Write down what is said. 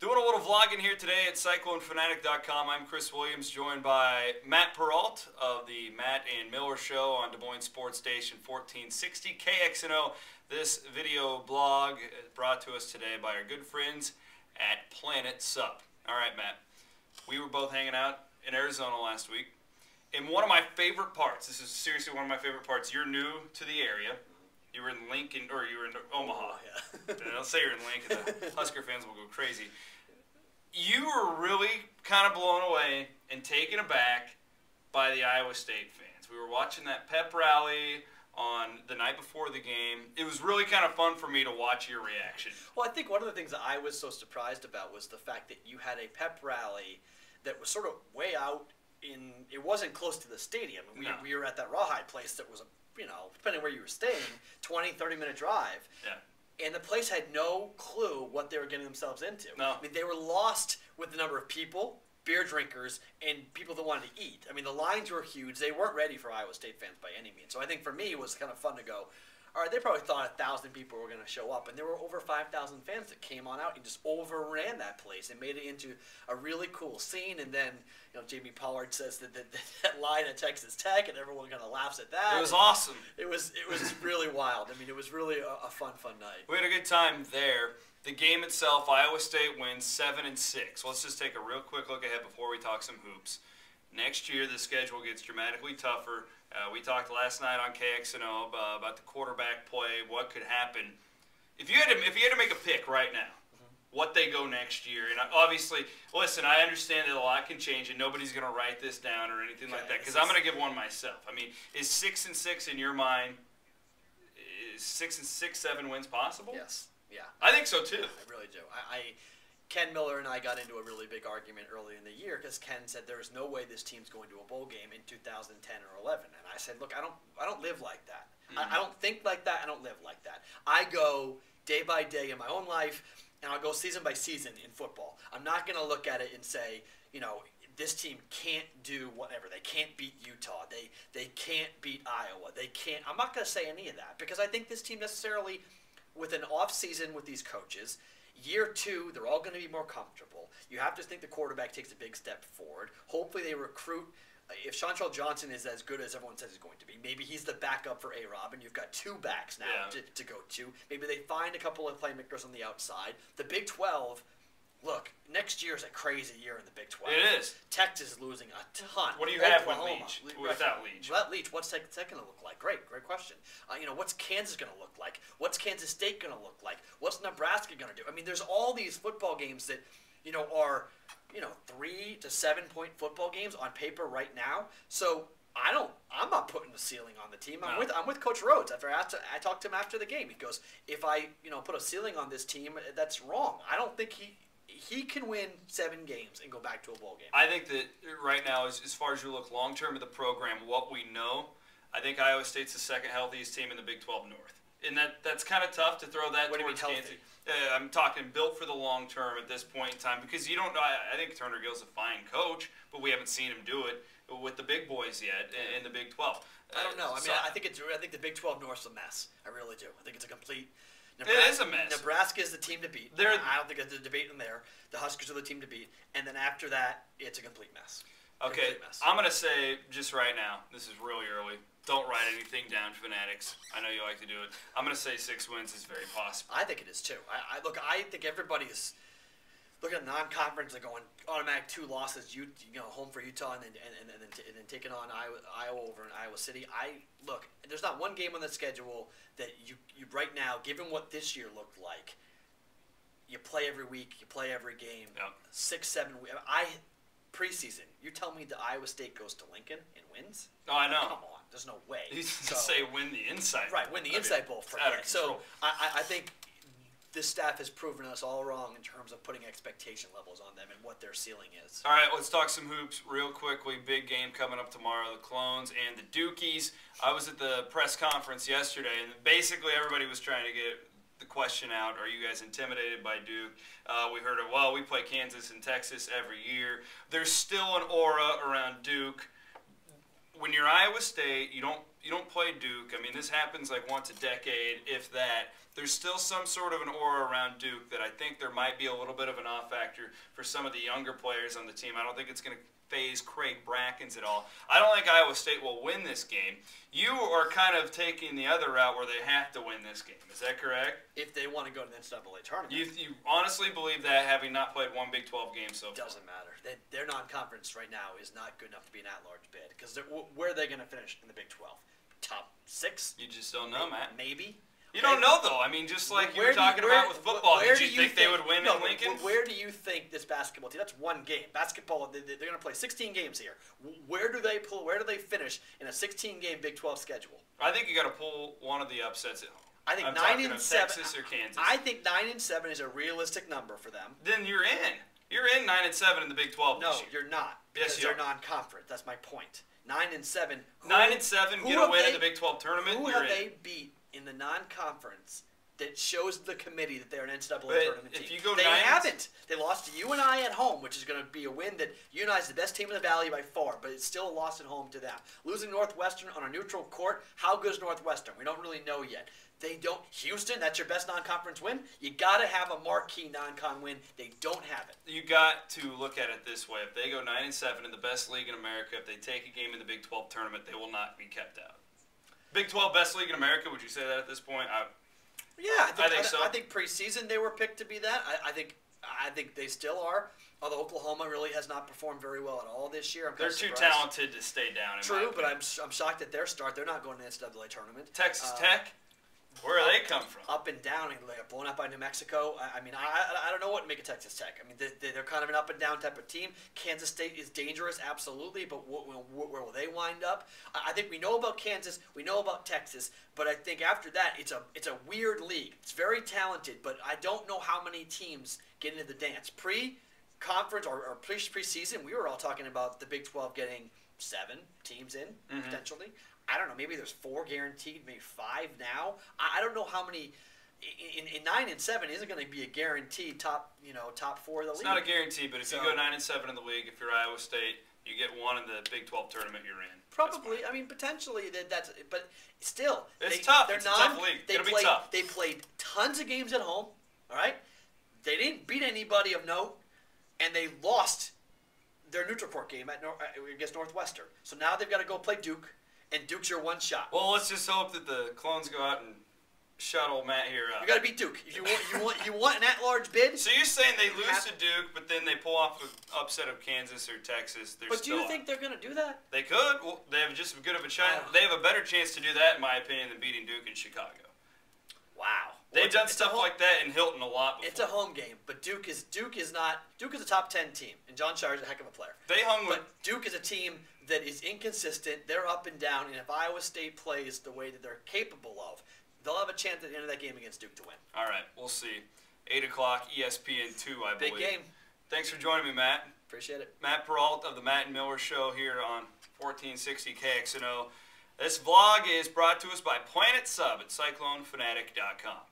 Doing a little vlogging here today at CycloneFanatic.com. I'm Chris Williams, joined by Matt Perrault of the Matt and Miller Show on Des Moines Sports Station 1460 KXNO. This video blog is brought to us today by our good friends at Planet Sup. All right, Matt, we were both hanging out in Arizona last week. And one of my favorite parts, this is seriously one of my favorite parts, you're new to the area. You were in Lincoln, or you were in Omaha. Yeah. Don't say you're in Lincoln. The Husker fans will go crazy. You were really kind of blown away and taken aback by the Iowa State fans. We were watching that pep rally on the night before the game. It was really kind of fun for me to watch your reaction. Well, I think one of the things that I was so surprised about was the fact that you had a pep rally that was sort of way out in, it wasn't close to the stadium. We were at that Rawhide place that was, depending where you were staying, 20, 30-minute drive. Yeah. And the place had no clue what they were getting themselves into. No. I mean, they were lost with the number of people, beer drinkers, and people that wanted to eat. I mean, the lines were huge. They weren't ready for Iowa State fans by any means. So I think for me, it was kind of fun to go, all right, they probably thought 1,000 people were going to show up. And there were over 5,000 fans that came on out and just overran that place and made it into a really cool scene. And then, Jamie Pollard says that line at Texas Tech, and everyone kind of laughs at that. It was awesome. It was really wild. I mean, it was really a fun night. We had a good time there. The game itself, Iowa State wins 7-6. Let's just take a real quick look ahead before we talk some hoops. Next year, the schedule gets dramatically tougher. We talked last night on KXNO about the quarterback play, what could happen. If you had to make a pick right now, what they go next year, and obviously, listen, I understand that a lot can change, and nobody's going to write this down or anything like that, because I'm going to give one myself. I mean, is 6-6 in your mind? Is 6-6, 7 wins possible? Yes. Yeah. I think so too. I really do. Ken Miller and I got into a really big argument early in the year because Ken said there is no way this team's going to a bowl game in 2010 or 11, and I said, look, I don't live like that. I don't think like that. I don't live like that. I go day by day in my own life, and I'll go season by season in football. I'm not going to look at it and say, this team can't do whatever. They can't beat Utah. They can't beat Iowa. They can't. I'm not going to say any of that because I think this team necessarily, with an off season with these coaches, year 2, they're all going to be more comfortable. You have to think the quarterback takes a big step forward. Hopefully they recruit. If Chantrell Johnson is as good as everyone says he's going to be, maybe he's the backup for A-Rob, and you've got 2 backs now to go to. Maybe they find a couple of playmakers on the outside. The Big 12, look, next year is a crazy year in the Big 12. It is. Texas is losing a ton. What do you have with Leach? Without Leach? Without Leach, what's Tech going to look like? Great question. What's Kansas going to look like? What's Kansas State going to look like? What's Nebraska going to do? I mean, there's all these football games that, are, 3 to 7 point football games on paper right now. So I'm not putting the ceiling on the team. I'm with Coach Rhodes. I talked to him after the game. He goes, if I, put a ceiling on this team, that's wrong. I don't think he can win 7 games and go back to a bowl game. I think that right now, as far as you look long-term at the program, what we know, I think Iowa State's the second healthiest team in the Big 12 North. And that's kind of tough to throw that towards Kansas. I'm talking built for the long term at this point in time because you don't know. I think Turner Gill's a fine coach, but we haven't seen him do it with the big boys yet in the Big 12. I don't know. I think the Big 12 North's a mess. I really do. I think it's a complete. It is a mess. Nebraska is the team to beat. I don't think there's a debate in there. The Huskers are the team to beat. And then after that, it's a complete mess. Okay, I'm going to say just right now, this is really early. Don't write anything down, Fanatics. I know you like to do it. I'm going to say 6 wins is very possible. I think it is too. I think everybody's looking at non-conference. They're going automatic 2 losses. Home for Utah and then taking on Iowa over in Iowa City. Look, there's not one game on the schedule that you right now, given what this year looked like, you play every week, you play every game. Yep. 6, 7 weeks. Preseason, you tell me that Iowa State goes to Lincoln and wins? Oh, I know. Come on. There's no way. You say win the Insight. Right, win the Insight Bowl. So I think this staff has proven us all wrong in terms of putting expectation levels on them and what their ceiling is. All right, let's talk some hoops real quickly. Big game coming up tomorrow, the Clones and the Dukies. I was at the press conference yesterday, and basically everybody was trying to get the question out, are you guys intimidated by Duke? We heard of, well, we play Kansas and Texas every year. There's still an aura around Duke. When you're Iowa State, you don't play Duke. I mean, this happens like once a decade, if that. There's still some sort of an aura around Duke that I think there might be a little bit of an off factor for some of the younger players on the team. I don't think it's going to phase Craig Brackens at all. I don't think Iowa State will win this game. You are kind of taking the other route where they have to win this game. Is that correct? If they want to go to the NCAA tournament. You honestly believe that, having not played one Big 12 game so far? Doesn't matter. Their non-conference right now is not good enough to be an at-large bid. Because where are they going to finish in the Big 12? Top 6? You just don't know, Matt. Maybe. You don't know, though. I mean, just like you were talking about with football, did you think they would win in Lincoln? Where do you think this basketball team? That's one game. Basketball, they're going to play 16 games here. Where do they finish in a 16-game Big 12 schedule? I think you got to pull one of the upsets at home. I think I'm 9 and 7. Texas or Kansas. I think 9 and 7 is a realistic number for them. Then you're in. You're in 9 and 7 in the Big 12 No, this year. you're not. Yes, Because they're non-conference. That's my point. 9 and 7. 9 and 7 get a win in the Big 12 tournament. Who have they beat in the non-conference that shows the committee that they're an NCAA tournament team? If you go they haven't. They lost to UNI at home, which is going to be a win that UNI is the best team in the Valley by far, but it's still a loss at home to them. Losing Northwestern on a neutral court, how good is Northwestern? We don't really know yet. They don't. Houston, that's your best non-conference win. You got to have a marquee non-con win. They don't have it. You got to look at it this way. If they go 9 and 7 in the best league in America, if they take a game in the Big 12 tournament, they will not be kept out. Big 12 best league in America, would you say that at this point? Yeah, I think so. I think preseason they were picked to be that. I think they still are. Although Oklahoma really has not performed very well at all this year. They're too talented to stay down. True, but I'm shocked at their start. They're not going to the NCAA tournament. Texas Tech. Where do they come from? Up and down, and they got blown out by New Mexico. I mean, I don't know what to make of Texas Tech. I mean, they're kind of an up and down type of team. Kansas State is dangerous, absolutely, but where will they wind up? I think we know about Kansas, we know about Texas, but I think after that, it's a weird league. It's very talented, but I don't know how many teams get into the dance. Pre-conference or pre-season, we were all talking about the Big 12 getting 7 teams in, potentially. I don't know, maybe there's 4 guaranteed, maybe 5 now. I don't know how many. In 9 and 7 isn't going to be a guaranteed top 4 of the league. It's not a guarantee, but if you go 9 and 7 in the league, if you're Iowa State, you get 1 in the Big 12 tournament, you're in. Probably. I mean, potentially that's. But still, it's tough. It's a tough league. It'll be tough. They played tons of games at home. All right, they didn't beat anybody of note, and they lost their neutral court game against Northwestern. So now they've got to go play Duke. And Duke's your one shot. Well, let's just hope that the clones go out and shuttle Matt here up. You got to beat Duke. If you want an at-large bid. So you're saying they lose to Duke, but then they pull off an upset of Kansas or Texas? But do you think they're going to do that? They could. Well, they have just as good of a chance. They have a better chance to do that, in my opinion, than beating Duke in Chicago. Wow. They've done stuff like that in Hilton a lot before. It's a home game, but Duke is a top 10 team, and John Shire's a heck of a player. They hung with. But Duke is a team that is inconsistent. They're up and down, and if Iowa State plays the way that they're capable of, they'll have a chance at the end of that game against Duke to win. All right, we'll see. 8 o'clock, ESPN2, I believe. Big game. Thanks for joining me, Matt. Appreciate it. Matt Perrault of the Matt and Miller Show here on 1460 KXNO. This vlog is brought to us by Planet Sub at CycloneFanatic.com.